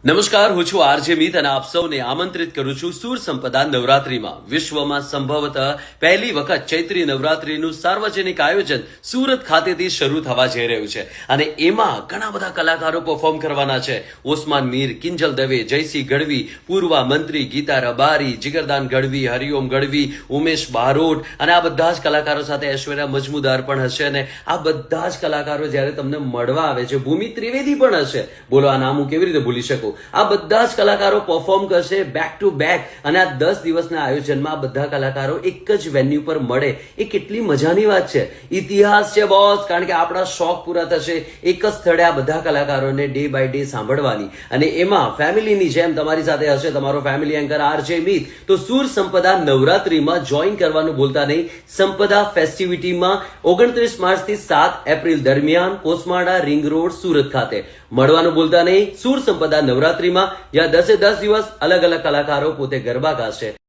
નમસ્કાર, હું છું આરજે મિત અને આપ સૌને આમંત્રિત કરું છું સુર સંપદા નવરાત્રીમાં. વિશ્વમાં સંભવતઃ પહેલી વખત ચૈત્રી નવરાત્રીનું સાર્વજનિક આયોજન સુરત ખાતેથી શરૂ થવા જઈ રહ્યું છે અને એમાં ઘણા બધા કલાકારો પરફોર્મ કરવાના છે. ઓસમાન મીર, કિંજલ દવે, જયસિંહ ગઢવી, પૂર્વા મંત્રી, ગીતા રબારી, જીગરદાન ગઢવી, હરિઓમ ગઢવી, ઉમેશ બારોટ અને આ બધા જ કલાકારો સાથે ઐશ્વર્યા મજમુદાર પણ હશે. અને આ બધા જ કલાકારો જ્યારે તમને મળવા આવે છે, ભૂમિ ત્રિવેદી પણ હશે. બોલો, આ નામ હું કેવી રીતે ભૂલી શકું? આ બધા જ કલાકારો પરફોર્મ કરશે બેક ટુ બેક અને આ 10 દિવસના આયોજનમાં આ બધા કલાકારો એક જ વેન્યુ પર મળે એ કેટલી મજાની વાત છે. ઇતિહાસ છે બોસ, કારણ કે આપણા શોખ પૂરા થશે એક જ સ્થળે આ બધા કલાકારોને ડે બાય ડે સાંભળવાની. અને એમાં ફેમિલીની જેમ તમારી સાથે હશે તમારો ફેમિલી એન્કર આરજે મિત. તો સુર સંપદા નવરાત્રીમાં જોઈન કરવાનું ભૂલતા નહીં. સંપદા ફેસ્ટિવિટીમાં 29 માર્ચથી 7 એપ્રિલ દરમિયાન કોસમાડા રિંગ રોડ સુરત ખાતે મળવાનું ભૂલતા નહીં. સુર સંપદા નવરાત્રીમાં જ્યાં 10 દિવસ અલગ અલગ કલાકારો પોતે ગરબા ગાશે.